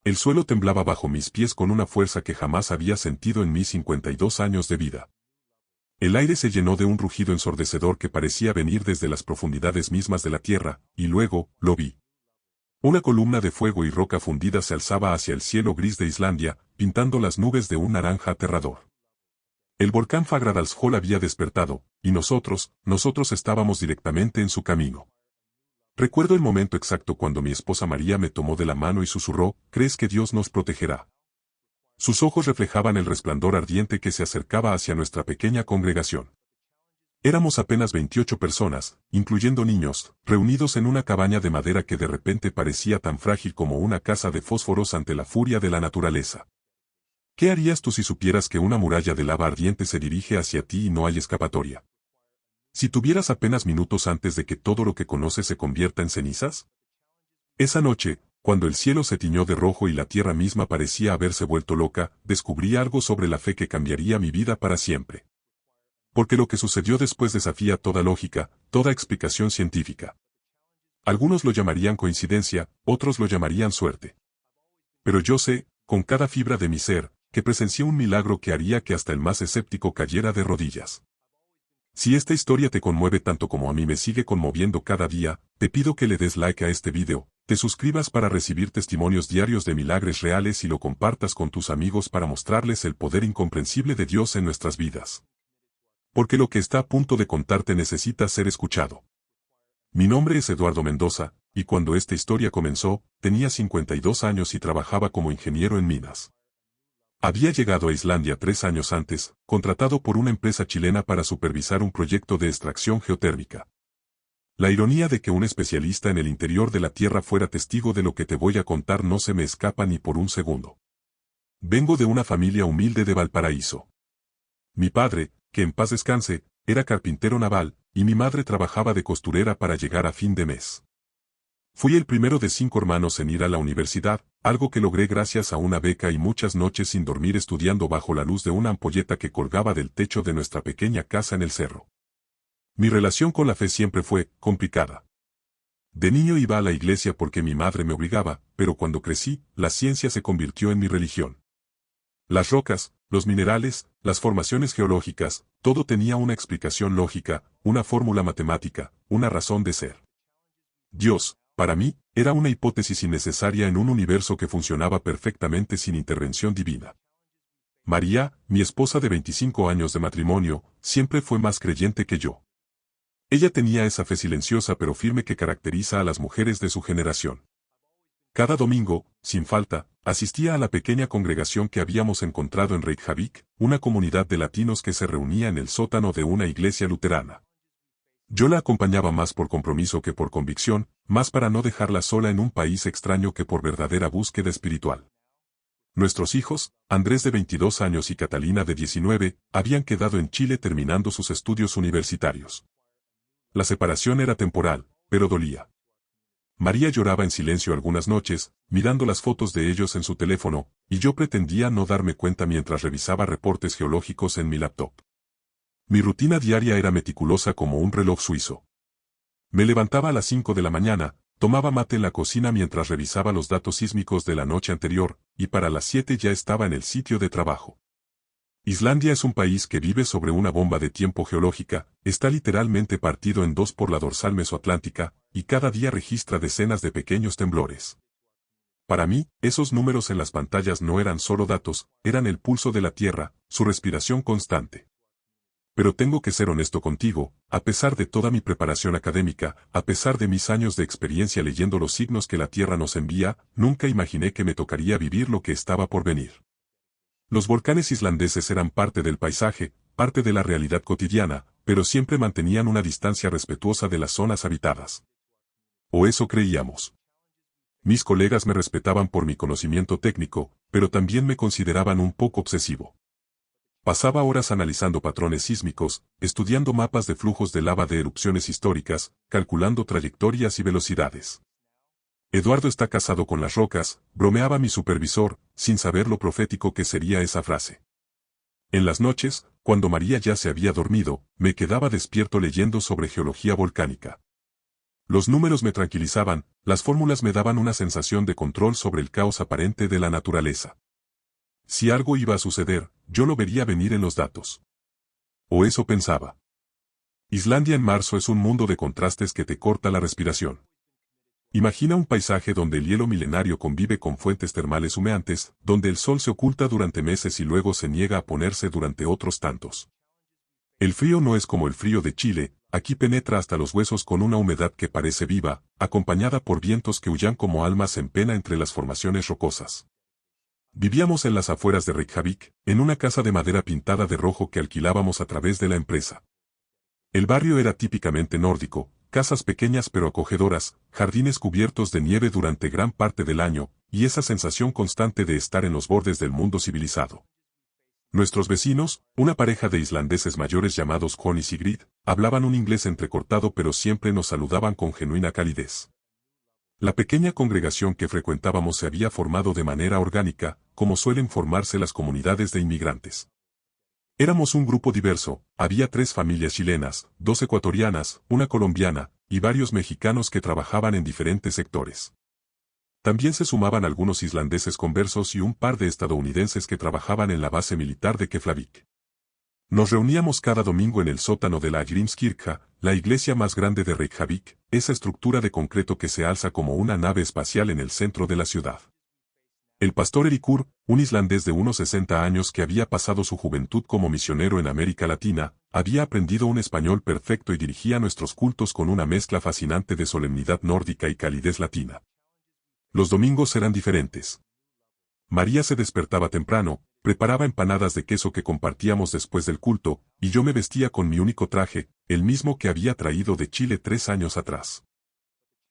El suelo temblaba bajo mis pies con una fuerza que jamás había sentido en mis 52 años de vida. El aire se llenó de un rugido ensordecedor que parecía venir desde las profundidades mismas de la tierra, y luego, lo vi. Una columna de fuego y roca fundida se alzaba hacia el cielo gris de Islandia, pintando las nubes de un naranja aterrador. El volcán Fagradalsfjall había despertado, y nosotros estábamos directamente en su camino. Recuerdo el momento exacto cuando mi esposa María me tomó de la mano y susurró, ¿crees que Dios nos protegerá? Sus ojos reflejaban el resplandor ardiente que se acercaba hacia nuestra pequeña congregación. Éramos apenas 28 personas, incluyendo niños, reunidos en una cabaña de madera que de repente parecía tan frágil como una casa de fósforos ante la furia de la naturaleza. ¿Qué harías tú si supieras que una muralla de lava ardiente se dirige hacia ti y no hay escapatoria? Si tuvieras apenas minutos antes de que todo lo que conoces se convierta en cenizas? Esa noche, cuando el cielo se tiñó de rojo y la tierra misma parecía haberse vuelto loca, descubrí algo sobre la fe que cambiaría mi vida para siempre. Porque lo que sucedió después desafía toda lógica, toda explicación científica. Algunos lo llamarían coincidencia, otros lo llamarían suerte. Pero yo sé, con cada fibra de mi ser, que presencié un milagro que haría que hasta el más escéptico cayera de rodillas. Si esta historia te conmueve tanto como a mí me sigue conmoviendo cada día, te pido que le des like a este video, te suscribas para recibir testimonios diarios de milagros reales y lo compartas con tus amigos para mostrarles el poder incomprensible de Dios en nuestras vidas. Porque lo que está a punto de contarte necesita ser escuchado. Mi nombre es Eduardo Mendoza, y cuando esta historia comenzó, tenía 52 años y trabajaba como ingeniero en minas. Había llegado a Islandia 3 años antes, contratado por una empresa chilena para supervisar un proyecto de extracción geotérmica. La ironía de que un especialista en el interior de la Tierra fuera testigo de lo que te voy a contar no se me escapa ni por un segundo. Vengo de una familia humilde de Valparaíso. Mi padre, que en paz descanse, era carpintero naval, y mi madre trabajaba de costurera para llegar a fin de mes. Fui el primero de 5 hermanos en ir a la universidad, algo que logré gracias a una beca y muchas noches sin dormir estudiando bajo la luz de una ampolleta que colgaba del techo de nuestra pequeña casa en el cerro. Mi relación con la fe siempre fue complicada. De niño iba a la iglesia porque mi madre me obligaba, pero cuando crecí, la ciencia se convirtió en mi religión. Las rocas, los minerales, las formaciones geológicas, todo tenía una explicación lógica, una fórmula matemática, una razón de ser. Dios, para mí, era una hipótesis innecesaria en un universo que funcionaba perfectamente sin intervención divina. María, mi esposa de 25 años de matrimonio, siempre fue más creyente que yo. Ella tenía esa fe silenciosa pero firme que caracteriza a las mujeres de su generación. Cada domingo, sin falta, asistía a la pequeña congregación que habíamos encontrado en Reykjavik, una comunidad de latinos que se reunía en el sótano de una iglesia luterana. Yo la acompañaba más por compromiso que por convicción, más para no dejarla sola en un país extraño que por verdadera búsqueda espiritual. Nuestros hijos, Andrés de 22 años y Catalina de 19, habían quedado en Chile terminando sus estudios universitarios. La separación era temporal, pero dolía. María lloraba en silencio algunas noches, mirando las fotos de ellos en su teléfono, y yo pretendía no darme cuenta mientras revisaba reportes geológicos en mi laptop. Mi rutina diaria era meticulosa como un reloj suizo. Me levantaba a las 5 de la mañana, tomaba mate en la cocina mientras revisaba los datos sísmicos de la noche anterior, y para las 7 ya estaba en el sitio de trabajo. Islandia es un país que vive sobre una bomba de tiempo geológica, está literalmente partido en dos por la dorsal mesoatlántica, y cada día registra decenas de pequeños temblores. Para mí, esos números en las pantallas no eran solo datos, eran el pulso de la Tierra, su respiración constante. Pero tengo que ser honesto contigo, a pesar de toda mi preparación académica, a pesar de mis años de experiencia leyendo los signos que la Tierra nos envía, nunca imaginé que me tocaría vivir lo que estaba por venir. Los volcanes islandeses eran parte del paisaje, parte de la realidad cotidiana, pero siempre mantenían una distancia respetuosa de las zonas habitadas. O eso creíamos. Mis colegas me respetaban por mi conocimiento técnico, pero también me consideraban un poco obsesivo. Pasaba horas analizando patrones sísmicos, estudiando mapas de flujos de lava de erupciones históricas, calculando trayectorias y velocidades. Eduardo está casado con las rocas, bromeaba mi supervisor, sin saber lo profético que sería esa frase. En las noches, cuando María ya se había dormido, me quedaba despierto leyendo sobre geología volcánica. Los números me tranquilizaban, las fórmulas me daban una sensación de control sobre el caos aparente de la naturaleza. Si algo iba a suceder, yo lo vería venir en los datos. O eso pensaba. Islandia en marzo es un mundo de contrastes que te corta la respiración. Imagina un paisaje donde el hielo milenario convive con fuentes termales humeantes, donde el sol se oculta durante meses y luego se niega a ponerse durante otros tantos. El frío no es como el frío de Chile, aquí penetra hasta los huesos con una humedad que parece viva, acompañada por vientos que huyan como almas en pena entre las formaciones rocosas. Vivíamos en las afueras de Reykjavik, en una casa de madera pintada de rojo que alquilábamos a través de la empresa. El barrio era típicamente nórdico, casas pequeñas pero acogedoras, jardines cubiertos de nieve durante gran parte del año, y esa sensación constante de estar en los bordes del mundo civilizado. Nuestros vecinos, una pareja de islandeses mayores llamados Jon y Sigrid, hablaban un inglés entrecortado pero siempre nos saludaban con genuina calidez. La pequeña congregación que frecuentábamos se había formado de manera orgánica, como suelen formarse las comunidades de inmigrantes. Éramos un grupo diverso, había 3 familias chilenas, 2 ecuatorianas, una colombiana, y varios mexicanos que trabajaban en diferentes sectores. También se sumaban algunos islandeses conversos y un par de estadounidenses que trabajaban en la base militar de Keflavik. Nos reuníamos cada domingo en el sótano de la Grímskirkja, la iglesia más grande de Reykjavik, esa estructura de concreto que se alza como una nave espacial en el centro de la ciudad. El pastor Eiríkur, un islandés de unos 60 años que había pasado su juventud como misionero en América Latina, había aprendido un español perfecto y dirigía nuestros cultos con una mezcla fascinante de solemnidad nórdica y calidez latina. Los domingos eran diferentes. María se despertaba temprano, preparaba empanadas de queso que compartíamos después del culto, y yo me vestía con mi único traje, el mismo que había traído de Chile 3 años atrás.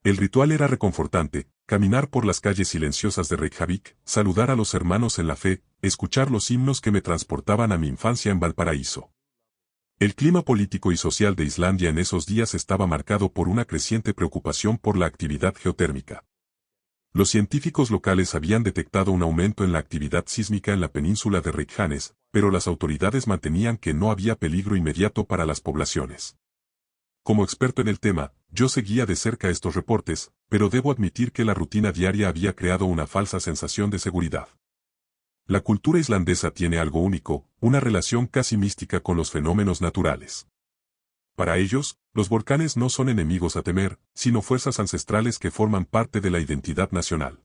El ritual era reconfortante, caminar por las calles silenciosas de Reykjavik, saludar a los hermanos en la fe, escuchar los himnos que me transportaban a mi infancia en Valparaíso. El clima político y social de Islandia en esos días estaba marcado por una creciente preocupación por la actividad geotérmica. Los científicos locales habían detectado un aumento en la actividad sísmica en la península de Reykjanes, pero las autoridades mantenían que no había peligro inmediato para las poblaciones. Como experto en el tema, yo seguía de cerca estos reportes, pero debo admitir que la rutina diaria había creado una falsa sensación de seguridad. La cultura islandesa tiene algo único, una relación casi mística con los fenómenos naturales. Para ellos, los volcanes no son enemigos a temer, sino fuerzas ancestrales que forman parte de la identidad nacional.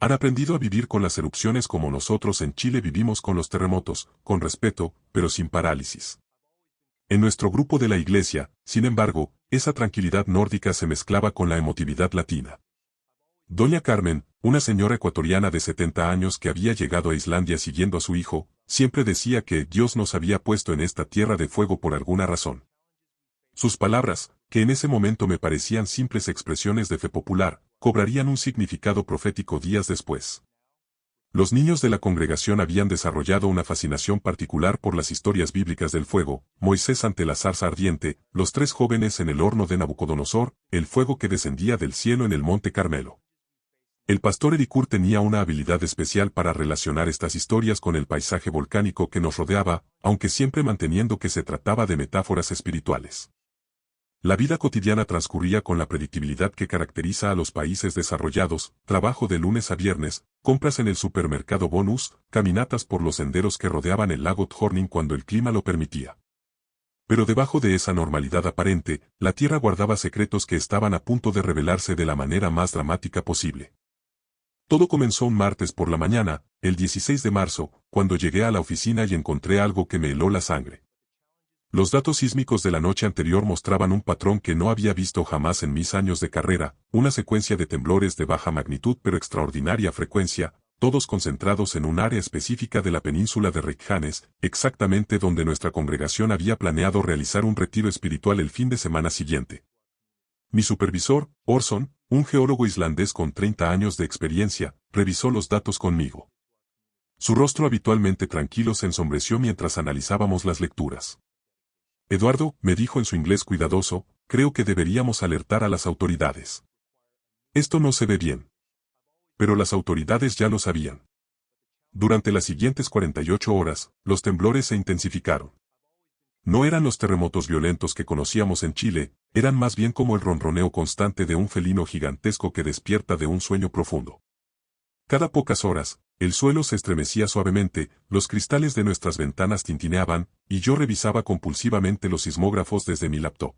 Han aprendido a vivir con las erupciones como nosotros en Chile vivimos con los terremotos, con respeto, pero sin parálisis. En nuestro grupo de la iglesia, sin embargo, esa tranquilidad nórdica se mezclaba con la emotividad latina. Doña Carmen, una señora ecuatoriana de 70 años que había llegado a Islandia siguiendo a su hijo, siempre decía que Dios nos había puesto en esta tierra de fuego por alguna razón. Sus palabras, que en ese momento me parecían simples expresiones de fe popular, cobrarían un significado profético días después. Los niños de la congregación habían desarrollado una fascinación particular por las historias bíblicas del fuego, Moisés ante la zarza ardiente, los 3 jóvenes en el horno de Nabucodonosor, el fuego que descendía del cielo en el monte Carmelo. El pastor Eiríkur tenía una habilidad especial para relacionar estas historias con el paisaje volcánico que nos rodeaba, aunque siempre manteniendo que se trataba de metáforas espirituales. La vida cotidiana transcurría con la predictibilidad que caracteriza a los países desarrollados, trabajo de lunes a viernes, compras en el supermercado Bonus, caminatas por los senderos que rodeaban el lago Thornin cuando el clima lo permitía. Pero debajo de esa normalidad aparente, la tierra guardaba secretos que estaban a punto de revelarse de la manera más dramática posible. Todo comenzó un martes por la mañana, el 16 de marzo, cuando llegué a la oficina y encontré algo que me heló la sangre. Los datos sísmicos de la noche anterior mostraban un patrón que no había visto jamás en mis años de carrera, una secuencia de temblores de baja magnitud pero extraordinaria frecuencia, todos concentrados en un área específica de la península de Reykjanes, exactamente donde nuestra congregación había planeado realizar un retiro espiritual el fin de semana siguiente. Mi supervisor, Orson, un geólogo islandés con 30 años de experiencia, revisó los datos conmigo. Su rostro habitualmente tranquilo se ensombreció mientras analizábamos las lecturas. Eduardo, me dijo en su inglés cuidadoso, creo que deberíamos alertar a las autoridades. Esto no se ve bien. Pero las autoridades ya lo sabían. Durante las siguientes 48 horas, los temblores se intensificaron. No eran los terremotos violentos que conocíamos en Chile, eran más bien como el ronroneo constante de un felino gigantesco que despierta de un sueño profundo. Cada pocas horas, el suelo se estremecía suavemente, los cristales de nuestras ventanas tintineaban, y yo revisaba compulsivamente los sismógrafos desde mi laptop.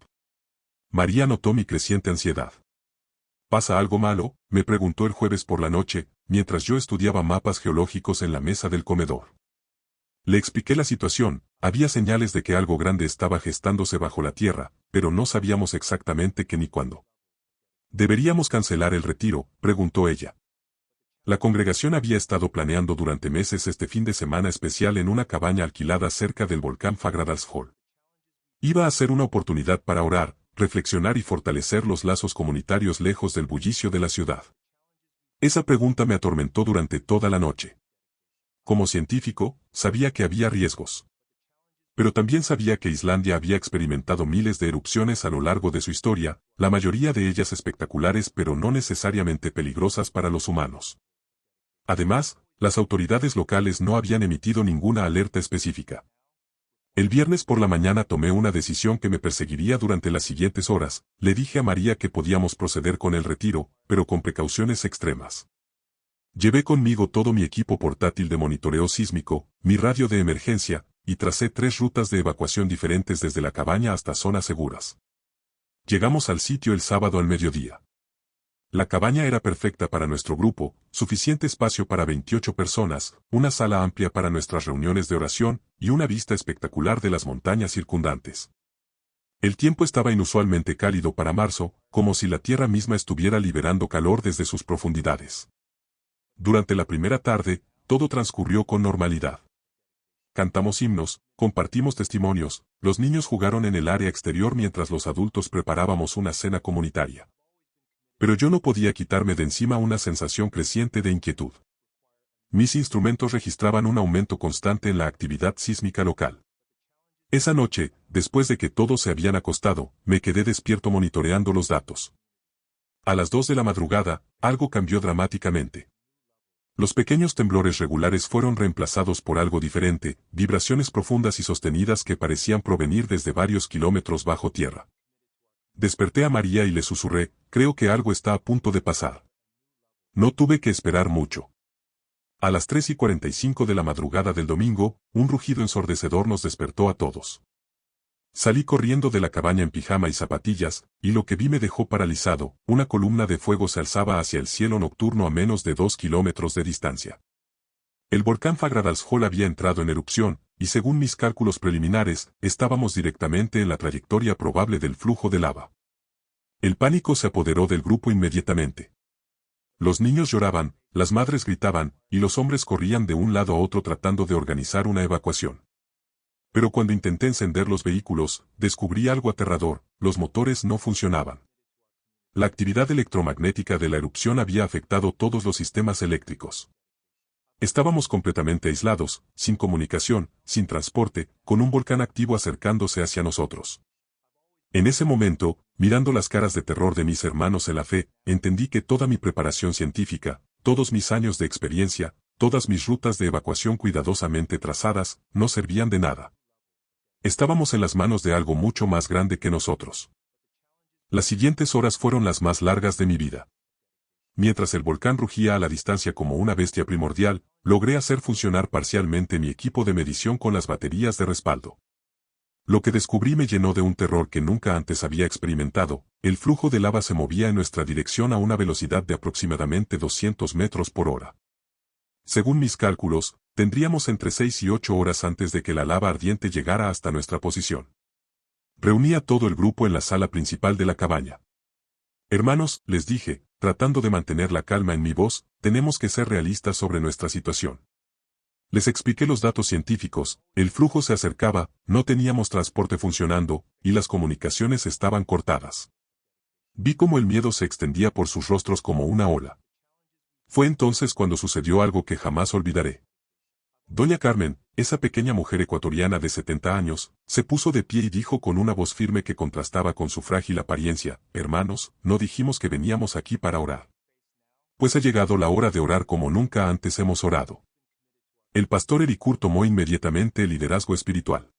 María notó mi creciente ansiedad. ¿Pasa algo malo?, me preguntó el jueves por la noche, mientras yo estudiaba mapas geológicos en la mesa del comedor. Le expliqué la situación, había señales de que algo grande estaba gestándose bajo la tierra, pero no sabíamos exactamente qué ni cuándo. ¿Deberíamos cancelar el retiro?, preguntó ella. La congregación había estado planeando durante meses este fin de semana especial en una cabaña alquilada cerca del volcán Fagradalsfjall. Iba a ser una oportunidad para orar, reflexionar y fortalecer los lazos comunitarios lejos del bullicio de la ciudad. Esa pregunta me atormentó durante toda la noche. Como científico, sabía que había riesgos. Pero también sabía que Islandia había experimentado miles de erupciones a lo largo de su historia, la mayoría de ellas espectaculares pero no necesariamente peligrosas para los humanos. Además, las autoridades locales no habían emitido ninguna alerta específica. El viernes por la mañana tomé una decisión que me perseguiría durante las siguientes horas. Le dije a María que podíamos proceder con el retiro, pero con precauciones extremas. Llevé conmigo todo mi equipo portátil de monitoreo sísmico, mi radio de emergencia, y tracé 3 rutas de evacuación diferentes desde la cabaña hasta zonas seguras. Llegamos al sitio el sábado al mediodía. La cabaña era perfecta para nuestro grupo, suficiente espacio para 28 personas, una sala amplia para nuestras reuniones de oración, y una vista espectacular de las montañas circundantes. El tiempo estaba inusualmente cálido para marzo, como si la tierra misma estuviera liberando calor desde sus profundidades. Durante la primera tarde, todo transcurrió con normalidad. Cantamos himnos, compartimos testimonios, los niños jugaron en el área exterior mientras los adultos preparábamos una cena comunitaria. Pero yo no podía quitarme de encima una sensación creciente de inquietud. Mis instrumentos registraban un aumento constante en la actividad sísmica local. Esa noche, después de que todos se habían acostado, me quedé despierto monitoreando los datos. A las 2 de la madrugada, algo cambió dramáticamente. Los pequeños temblores regulares fueron reemplazados por algo diferente, vibraciones profundas y sostenidas que parecían provenir desde varios kilómetros bajo tierra. Desperté a María y le susurré, creo que algo está a punto de pasar. No tuve que esperar mucho. A las 3:45 de la madrugada del domingo, un rugido ensordecedor nos despertó a todos. Salí corriendo de la cabaña en pijama y zapatillas, y lo que vi me dejó paralizado, una columna de fuego se alzaba hacia el cielo nocturno a menos de 2 kilómetros de distancia. El volcán Fagradalsfjall había entrado en erupción, y según mis cálculos preliminares, estábamos directamente en la trayectoria probable del flujo de lava. El pánico se apoderó del grupo inmediatamente. Los niños lloraban, las madres gritaban, y los hombres corrían de un lado a otro tratando de organizar una evacuación. Pero cuando intenté encender los vehículos, descubrí algo aterrador, los motores no funcionaban. La actividad electromagnética de la erupción había afectado todos los sistemas eléctricos. Estábamos completamente aislados, sin comunicación, sin transporte, con un volcán activo acercándose hacia nosotros. En ese momento, mirando las caras de terror de mis hermanos en la fe, entendí que toda mi preparación científica, todos mis años de experiencia, todas mis rutas de evacuación cuidadosamente trazadas, no servían de nada. Estábamos en las manos de algo mucho más grande que nosotros. Las siguientes horas fueron las más largas de mi vida. Mientras el volcán rugía a la distancia como una bestia primordial, logré hacer funcionar parcialmente mi equipo de medición con las baterías de respaldo. Lo que descubrí me llenó de un terror que nunca antes había experimentado. El flujo de lava se movía en nuestra dirección a una velocidad de aproximadamente 200 metros por hora. Según mis cálculos, tendríamos entre 6 y 8 horas antes de que la lava ardiente llegara hasta nuestra posición. Reuní a todo el grupo en la sala principal de la cabaña. Hermanos, les dije, tratando de mantener la calma en mi voz, tenemos que ser realistas sobre nuestra situación. Les expliqué los datos científicos, el flujo se acercaba, no teníamos transporte funcionando, y las comunicaciones estaban cortadas. Vi cómo el miedo se extendía por sus rostros como una ola. Fue entonces cuando sucedió algo que jamás olvidaré. Doña Carmen, esa pequeña mujer ecuatoriana de 70 años, se puso de pie y dijo con una voz firme que contrastaba con su frágil apariencia, hermanos, no dijimos que veníamos aquí para orar. Pues ha llegado la hora de orar como nunca antes hemos orado. El pastor Ericur tomó inmediatamente el liderazgo espiritual.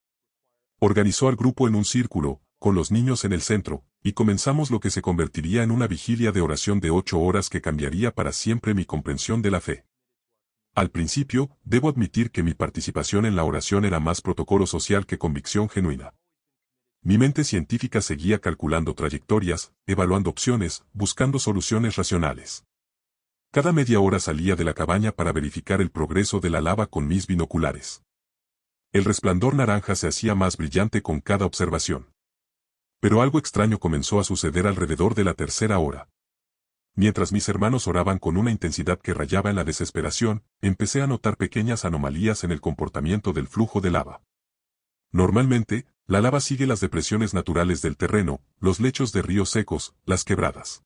Organizó al grupo en un círculo, con los niños en el centro, y comenzamos lo que se convertiría en una vigilia de oración de 8 horas que cambiaría para siempre mi comprensión de la fe. Al principio, debo admitir que mi participación en la oración era más protocolo social que convicción genuina. Mi mente científica seguía calculando trayectorias, evaluando opciones, buscando soluciones racionales. Cada media hora salía de la cabaña para verificar el progreso de la lava con mis binoculares. El resplandor naranja se hacía más brillante con cada observación. Pero algo extraño comenzó a suceder alrededor de la tercera hora. Mientras mis hermanos oraban con una intensidad que rayaba en la desesperación, empecé a notar pequeñas anomalías en el comportamiento del flujo de lava. Normalmente, la lava sigue las depresiones naturales del terreno, los lechos de ríos secos, las quebradas.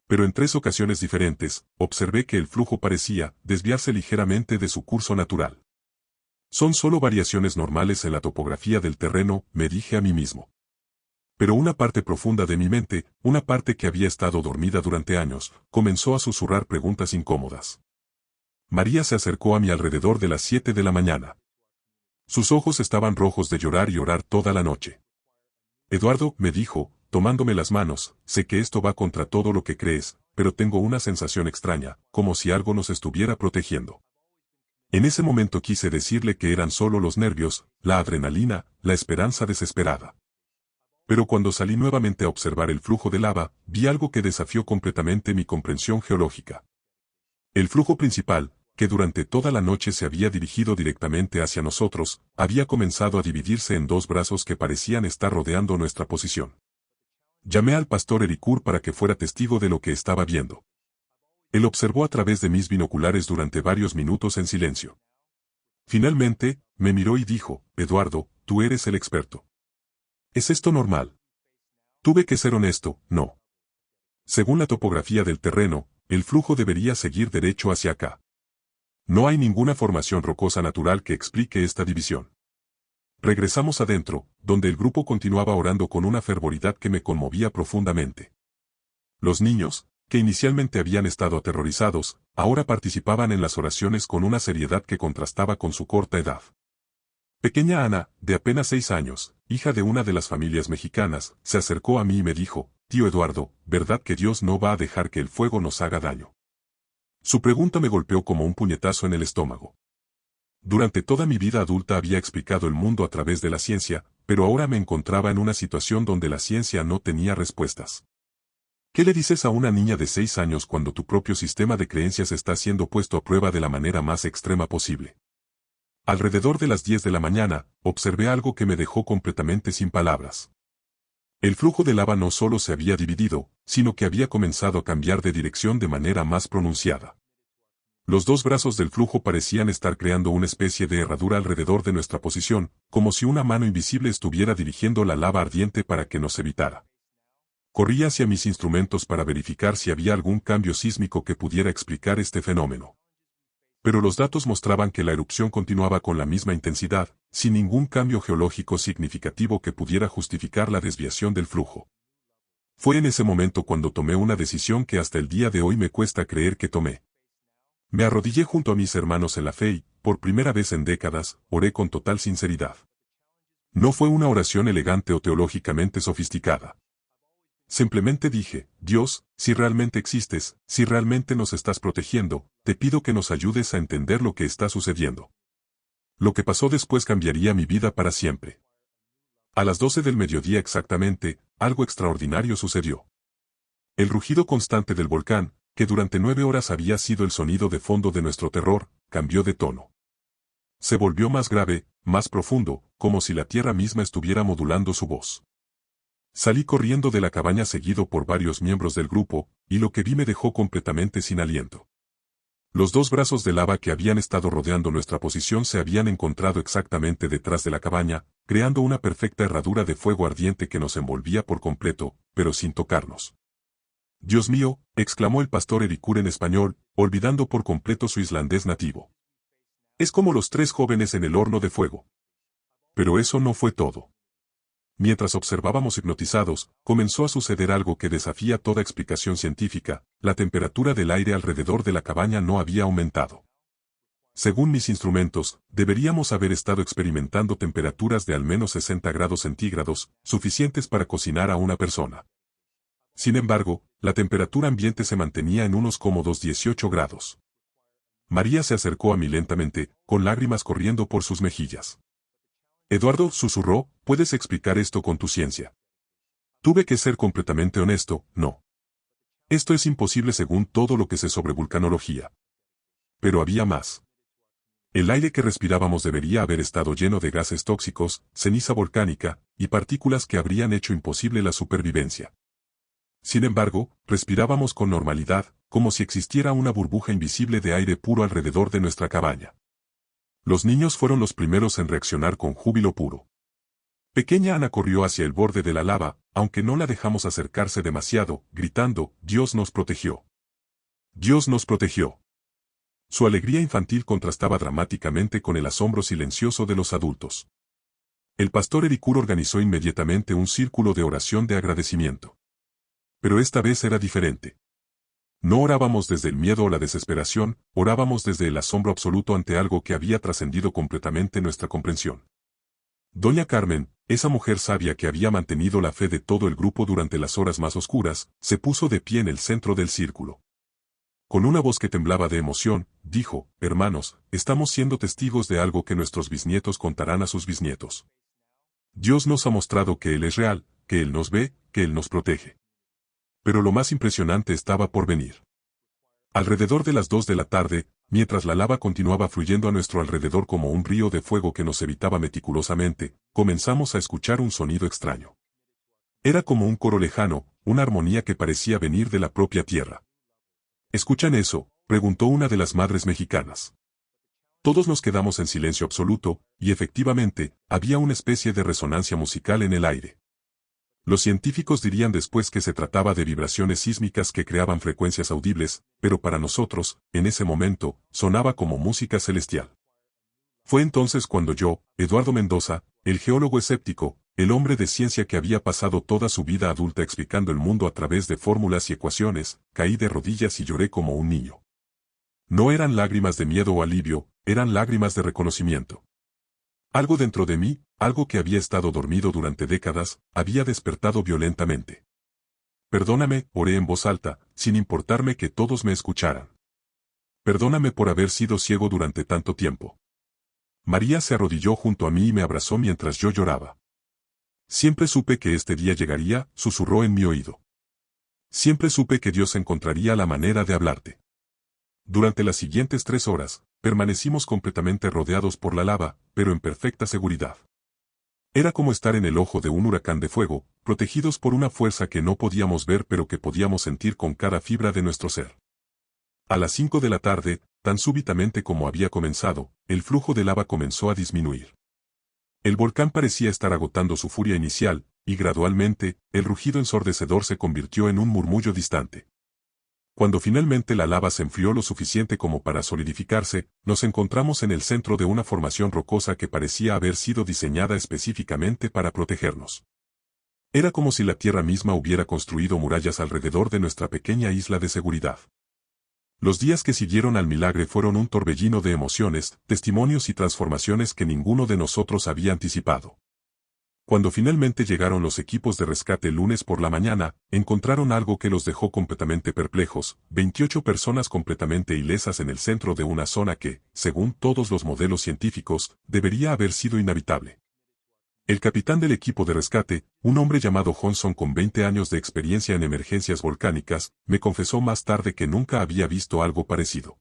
Pero en 3 ocasiones diferentes, observé que el flujo parecía desviarse ligeramente de su curso natural. Son solo variaciones normales en la topografía del terreno, me dije a mí mismo. Pero una parte profunda de mi mente, una parte que había estado dormida durante años, comenzó a susurrar preguntas incómodas. María se acercó a mi alrededor de las 7 de la mañana. Sus ojos estaban rojos de llorar y orar toda la noche. Eduardo, me dijo, tomándome las manos, sé que esto va contra todo lo que crees, pero tengo una sensación extraña, como si algo nos estuviera protegiendo. En ese momento quise decirle que eran solo los nervios, la adrenalina, la esperanza desesperada. Pero cuando salí nuevamente a observar el flujo de lava, vi algo que desafió completamente mi comprensión geológica. El flujo principal, que durante toda la noche se había dirigido directamente hacia nosotros, había comenzado a dividirse en 2 brazos que parecían estar rodeando nuestra posición. Llamé al pastor Ericur para que fuera testigo de lo que estaba viendo. Él observó a través de mis binoculares durante varios minutos en silencio. Finalmente, me miró y dijo, Eduardo, tú eres el experto. ¿Es esto normal? Tuve que ser honesto, no. Según la topografía del terreno, el flujo debería seguir derecho hacia acá. No hay ninguna formación rocosa natural que explique esta división. Regresamos adentro, donde el grupo continuaba orando con una fervoridad que me conmovía profundamente. Los niños, que inicialmente habían estado aterrorizados, ahora participaban en las oraciones con una seriedad que contrastaba con su corta edad. Pequeña Ana, de apenas 6 años, hija de una de las familias mexicanas, se acercó a mí y me dijo, Tío Eduardo, ¿verdad que Dios no va a dejar que el fuego nos haga daño? Su pregunta me golpeó como un puñetazo en el estómago. Durante toda mi vida adulta había explicado el mundo a través de la ciencia, pero ahora me encontraba en una situación donde la ciencia no tenía respuestas. ¿Qué le dices a una niña de 6 años cuando tu propio sistema de creencias está siendo puesto a prueba de la manera más extrema posible? Alrededor de las 10 de la mañana, observé algo que me dejó completamente sin palabras. El flujo de lava no solo se había dividido, sino que había comenzado a cambiar de dirección de manera más pronunciada. Los 2 brazos del flujo parecían estar creando una especie de herradura alrededor de nuestra posición, como si una mano invisible estuviera dirigiendo la lava ardiente para que nos evitara. Corrí hacia mis instrumentos para verificar si había algún cambio sísmico que pudiera explicar este fenómeno. Pero los datos mostraban que la erupción continuaba con la misma intensidad, sin ningún cambio geológico significativo que pudiera justificar la desviación del flujo. Fue en ese momento cuando tomé una decisión que hasta el día de hoy me cuesta creer que tomé. Me arrodillé junto a mis hermanos en la fe y, por primera vez en décadas, oré con total sinceridad. No fue una oración elegante o teológicamente sofisticada. Simplemente dije, Dios, si realmente existes, si realmente nos estás protegiendo, te pido que nos ayudes a entender lo que está sucediendo. Lo que pasó después cambiaría mi vida para siempre. A las 12 del mediodía exactamente, algo extraordinario sucedió. El rugido constante del volcán, que durante 9 horas había sido el sonido de fondo de nuestro terror, cambió de tono. Se volvió más grave, más profundo, como si la tierra misma estuviera modulando su voz. Salí corriendo de la cabaña seguido por varios miembros del grupo, y lo que vi me dejó completamente sin aliento. Los 2 brazos de lava que habían estado rodeando nuestra posición se habían encontrado exactamente detrás de la cabaña, creando una perfecta herradura de fuego ardiente que nos envolvía por completo, pero sin tocarnos. Dios mío, exclamó el pastor Ericur en español, olvidando por completo su islandés nativo. Es como los 3 jóvenes en el horno de fuego. Pero eso no fue todo. Mientras observábamos hipnotizados, comenzó a suceder algo que desafía toda explicación científica, la temperatura del aire alrededor de la cabaña no había aumentado. Según mis instrumentos, deberíamos haber estado experimentando temperaturas de al menos 60 grados centígrados, suficientes para cocinar a una persona. Sin embargo, la temperatura ambiente se mantenía en unos cómodos 18 grados. María se acercó a mí lentamente, con lágrimas corriendo por sus mejillas. Eduardo, susurró, ¿puedes explicar esto con tu ciencia? Tuve que ser completamente honesto, no. Esto es imposible según todo lo que sé sobre vulcanología. Pero había más. El aire que respirábamos debería haber estado lleno de gases tóxicos, ceniza volcánica, y partículas que habrían hecho imposible la supervivencia. Sin embargo, respirábamos con normalidad, como si existiera una burbuja invisible de aire puro alrededor de nuestra cabaña. Los niños fueron los primeros en reaccionar con júbilo puro. Pequeña Ana corrió hacia el borde de la lava, aunque no la dejamos acercarse demasiado, gritando, «Dios nos protegió». Dios nos protegió. Su alegría infantil contrastaba dramáticamente con el asombro silencioso de los adultos. El pastor Ericur organizó inmediatamente un círculo de oración de agradecimiento. Pero esta vez era diferente. No orábamos desde el miedo o la desesperación, orábamos desde el asombro absoluto ante algo que había trascendido completamente nuestra comprensión. Doña Carmen, esa mujer sabia que había mantenido la fe de todo el grupo durante las horas más oscuras, se puso de pie en el centro del círculo. Con una voz que temblaba de emoción, dijo, «Hermanos, estamos siendo testigos de algo que nuestros bisnietos contarán a sus bisnietos. Dios nos ha mostrado que Él es real, que Él nos ve, que Él nos protege». Pero lo más impresionante estaba por venir. Alrededor de las 2 de la tarde, mientras la lava continuaba fluyendo a nuestro alrededor como un río de fuego que nos evitaba meticulosamente, comenzamos a escuchar un sonido extraño. Era como un coro lejano, una armonía que parecía venir de la propia tierra. ¿Escuchan eso?, preguntó una de las madres mexicanas. Todos nos quedamos en silencio absoluto, y efectivamente, había una especie de resonancia musical en el aire. Los científicos dirían después que se trataba de vibraciones sísmicas que creaban frecuencias audibles, pero para nosotros, en ese momento, sonaba como música celestial. Fue entonces cuando yo, Eduardo Mendoza, el geólogo escéptico, el hombre de ciencia que había pasado toda su vida adulta explicando el mundo a través de fórmulas y ecuaciones, caí de rodillas y lloré como un niño. No eran lágrimas de miedo o alivio, eran lágrimas de reconocimiento. Algo dentro de mí, algo que había estado dormido durante décadas, había despertado violentamente. Perdóname, oré en voz alta, sin importarme que todos me escucharan. Perdóname por haber sido ciego durante tanto tiempo. María se arrodilló junto a mí y me abrazó mientras yo lloraba. Siempre supe que este día llegaría, susurró en mi oído. Siempre supe que Dios encontraría la manera de hablarte. Durante las siguientes 3 horas, permanecimos completamente rodeados por la lava, pero en perfecta seguridad. Era como estar en el ojo de un huracán de fuego, protegidos por una fuerza que no podíamos ver pero que podíamos sentir con cada fibra de nuestro ser. A las 5 de la tarde, tan súbitamente como había comenzado, el flujo de lava comenzó a disminuir. El volcán parecía estar agotando su furia inicial, y gradualmente, el rugido ensordecedor se convirtió en un murmullo distante. Cuando finalmente la lava se enfrió lo suficiente como para solidificarse, nos encontramos en el centro de una formación rocosa que parecía haber sido diseñada específicamente para protegernos. Era como si la tierra misma hubiera construido murallas alrededor de nuestra pequeña isla de seguridad. Los días que siguieron al milagro fueron un torbellino de emociones, testimonios y transformaciones que ninguno de nosotros había anticipado. Cuando finalmente llegaron los equipos de rescate el lunes por la mañana, encontraron algo que los dejó completamente perplejos, 28 personas completamente ilesas en el centro de una zona que, según todos los modelos científicos, debería haber sido inhabitable. El capitán del equipo de rescate, un hombre llamado Johnson con 20 años de experiencia en emergencias volcánicas, me confesó más tarde que nunca había visto algo parecido.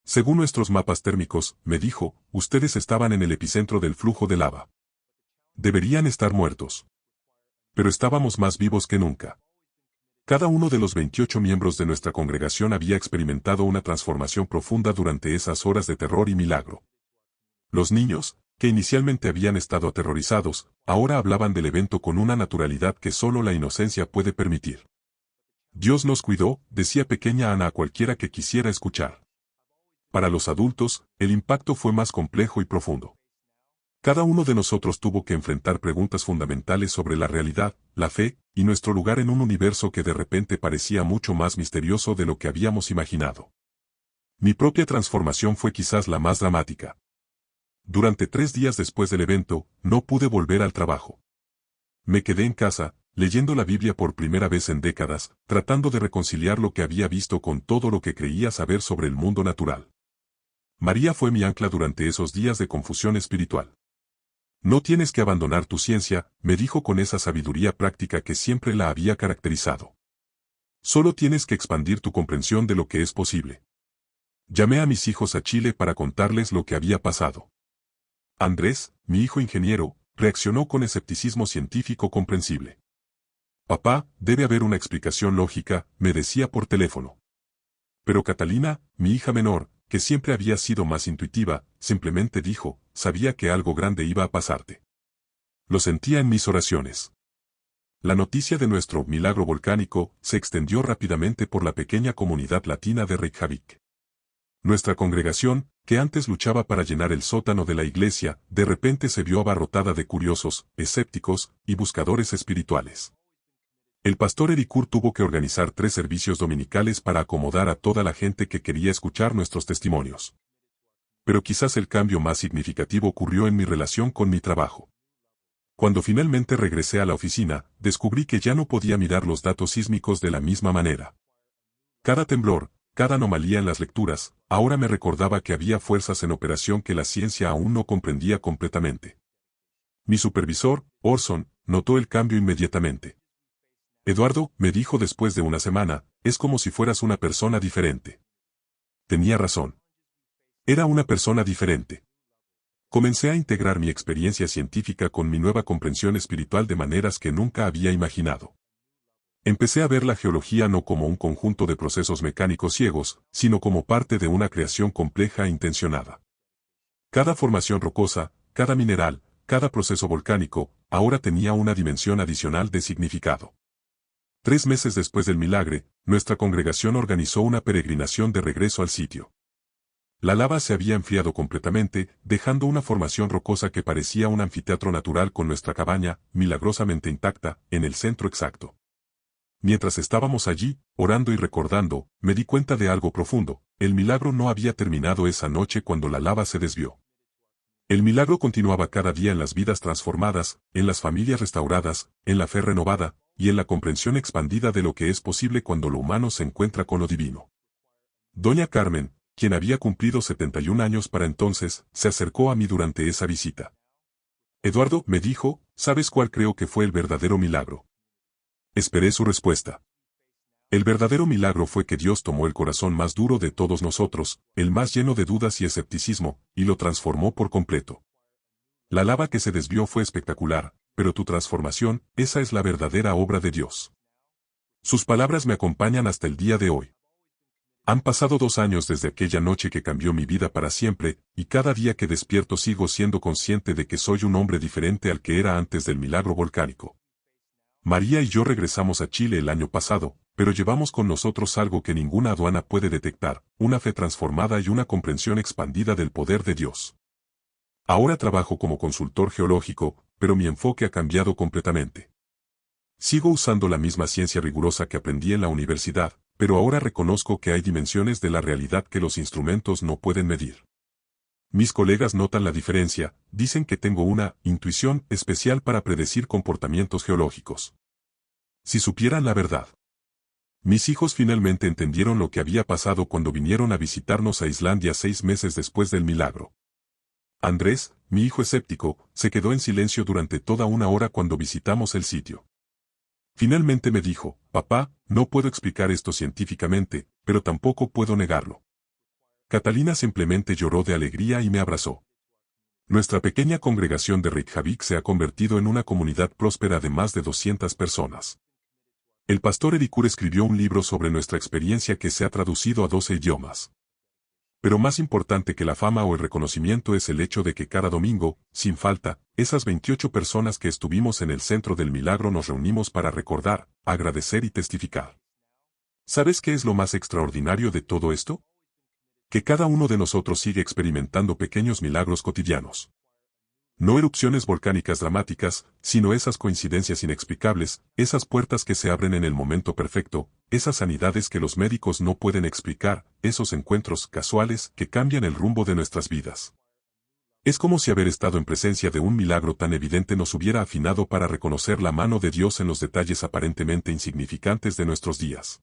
Según nuestros mapas térmicos, me dijo, ustedes estaban en el epicentro del flujo de lava. Deberían estar muertos. Pero estábamos más vivos que nunca. Cada uno de los 28 miembros de nuestra congregación había experimentado una transformación profunda durante esas horas de terror y milagro. Los niños, que inicialmente habían estado aterrorizados, ahora hablaban del evento con una naturalidad que solo la inocencia puede permitir. Dios nos cuidó, decía pequeña Ana a cualquiera que quisiera escuchar. Para los adultos, el impacto fue más complejo y profundo. Cada uno de nosotros tuvo que enfrentar preguntas fundamentales sobre la realidad, la fe, y nuestro lugar en un universo que de repente parecía mucho más misterioso de lo que habíamos imaginado. Mi propia transformación fue quizás la más dramática. Durante 3 días después del evento, no pude volver al trabajo. Me quedé en casa, leyendo la Biblia por primera vez en décadas, tratando de reconciliar lo que había visto con todo lo que creía saber sobre el mundo natural. María fue mi ancla durante esos días de confusión espiritual. No tienes que abandonar tu ciencia, me dijo con esa sabiduría práctica que siempre la había caracterizado. Solo tienes que expandir tu comprensión de lo que es posible. Llamé a mis hijos a Chile para contarles lo que había pasado. Andrés, mi hijo ingeniero, reaccionó con escepticismo científico comprensible. Papá, debe haber una explicación lógica, me decía por teléfono. Pero Catalina, mi hija menor, que siempre había sido más intuitiva, simplemente dijo, sabía que algo grande iba a pasarte. Lo sentía en mis oraciones. La noticia de nuestro milagro volcánico se extendió rápidamente por la pequeña comunidad latina de Reykjavik. Nuestra congregación, que antes luchaba para llenar el sótano de la iglesia, de repente se vio abarrotada de curiosos, escépticos y buscadores espirituales. El pastor Ericur tuvo que organizar 3 servicios dominicales para acomodar a toda la gente que quería escuchar nuestros testimonios. Pero quizás el cambio más significativo ocurrió en mi relación con mi trabajo. Cuando finalmente regresé a la oficina, descubrí que ya no podía mirar los datos sísmicos de la misma manera. Cada temblor, cada anomalía en las lecturas, ahora me recordaba que había fuerzas en operación que la ciencia aún no comprendía completamente. Mi supervisor, Orson, notó el cambio inmediatamente. Eduardo, me dijo después de una semana, es como si fueras una persona diferente. Tenía razón. Era una persona diferente. Comencé a integrar mi experiencia científica con mi nueva comprensión espiritual de maneras que nunca había imaginado. Empecé a ver la geología no como un conjunto de procesos mecánicos ciegos, sino como parte de una creación compleja e intencionada. Cada formación rocosa, cada mineral, cada proceso volcánico, ahora tenía una dimensión adicional de significado. 3 meses después del milagro, nuestra congregación organizó una peregrinación de regreso al sitio. La lava se había enfriado completamente, dejando una formación rocosa que parecía un anfiteatro natural con nuestra cabaña, milagrosamente intacta, en el centro exacto. Mientras estábamos allí, orando y recordando, me di cuenta de algo profundo: el milagro no había terminado esa noche cuando la lava se desvió. El milagro continuaba cada día en las vidas transformadas, en las familias restauradas, en la fe renovada, y en la comprensión expandida de lo que es posible cuando lo humano se encuentra con lo divino. Doña Carmen, quien había cumplido 71 años para entonces, se acercó a mí durante esa visita. Eduardo, me dijo, ¿sabes cuál creo que fue el verdadero milagro? Esperé su respuesta. El verdadero milagro fue que Dios tomó el corazón más duro de todos nosotros, el más lleno de dudas y escepticismo, y lo transformó por completo. La lava que se desvió fue espectacular, pero tu transformación, esa es la verdadera obra de Dios. Sus palabras me acompañan hasta el día de hoy. Han pasado 2 años desde aquella noche que cambió mi vida para siempre, y cada día que despierto sigo siendo consciente de que soy un hombre diferente al que era antes del milagro volcánico. María y yo regresamos a Chile el año pasado, pero llevamos con nosotros algo que ninguna aduana puede detectar: una fe transformada y una comprensión expandida del poder de Dios. Ahora trabajo como consultor geológico, pero mi enfoque ha cambiado completamente. Sigo usando la misma ciencia rigurosa que aprendí en la universidad, pero ahora reconozco que hay dimensiones de la realidad que los instrumentos no pueden medir. Mis colegas notan la diferencia, dicen que tengo una intuición especial para predecir comportamientos geológicos. Si supieran la verdad. Mis hijos finalmente entendieron lo que había pasado cuando vinieron a visitarnos a Islandia 6 meses después del milagro. Andrés, mi hijo escéptico, se quedó en silencio durante toda una hora cuando visitamos el sitio. Finalmente me dijo, papá, no puedo explicar esto científicamente, pero tampoco puedo negarlo. Catalina simplemente lloró de alegría y me abrazó. Nuestra pequeña congregación de Reykjavik se ha convertido en una comunidad próspera de más de 200 personas. El pastor Ericur escribió un libro sobre nuestra experiencia que se ha traducido a 12 idiomas. Pero más importante que la fama o el reconocimiento es el hecho de que cada domingo, sin falta, esas 28 personas que estuvimos en el centro del milagro nos reunimos para recordar, agradecer y testificar. ¿Sabes qué es lo más extraordinario de todo esto? Que cada uno de nosotros sigue experimentando pequeños milagros cotidianos. No erupciones volcánicas dramáticas, sino esas coincidencias inexplicables, esas puertas que se abren en el momento perfecto, esas sanidades que los médicos no pueden explicar, esos encuentros casuales que cambian el rumbo de nuestras vidas. Es como si haber estado en presencia de un milagro tan evidente nos hubiera afinado para reconocer la mano de Dios en los detalles aparentemente insignificantes de nuestros días.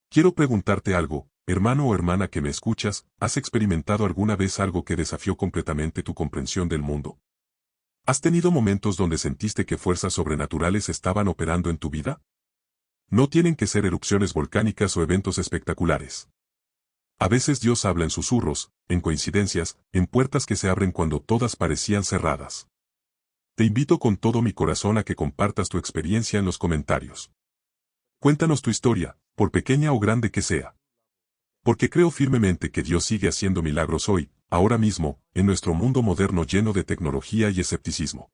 Quiero preguntarte algo, hermano o hermana que me escuchas, ¿has experimentado alguna vez algo que desafió completamente tu comprensión del mundo? ¿Has tenido momentos donde sentiste que fuerzas sobrenaturales estaban operando en tu vida? No tienen que ser erupciones volcánicas o eventos espectaculares. A veces Dios habla en susurros, en coincidencias, en puertas que se abren cuando todas parecían cerradas. Te invito con todo mi corazón a que compartas tu experiencia en los comentarios. Cuéntanos tu historia, por pequeña o grande que sea. Porque creo firmemente que Dios sigue haciendo milagros hoy, ahora mismo, en nuestro mundo moderno lleno de tecnología y escepticismo.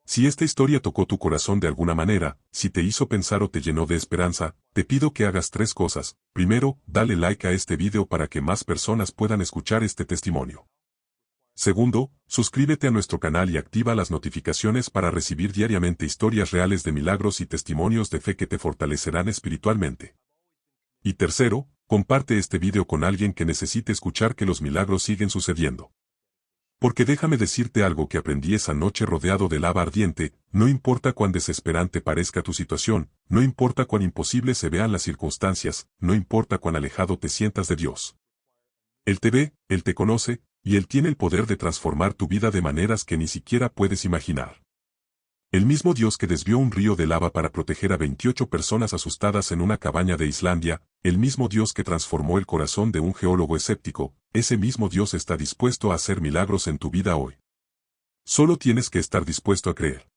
Si esta historia tocó tu corazón de alguna manera, si te hizo pensar o te llenó de esperanza, te pido que hagas 3 cosas. Primero, dale like a este video para que más personas puedan escuchar este testimonio. Segundo, suscríbete a nuestro canal y activa las notificaciones para recibir diariamente historias reales de milagros y testimonios de fe que te fortalecerán espiritualmente. Y tercero, comparte este video con alguien que necesite escuchar que los milagros siguen sucediendo. Porque déjame decirte algo que aprendí esa noche rodeado de lava ardiente, no importa cuán desesperante parezca tu situación, no importa cuán imposible se vean las circunstancias, no importa cuán alejado te sientas de Dios. Él te ve, Él te conoce, y Él tiene el poder de transformar tu vida de maneras que ni siquiera puedes imaginar. El mismo Dios que desvió un río de lava para proteger a 28 personas asustadas en una cabaña de Islandia, el mismo Dios que transformó el corazón de un geólogo escéptico, ese mismo Dios está dispuesto a hacer milagros en tu vida hoy. Solo tienes que estar dispuesto a creer.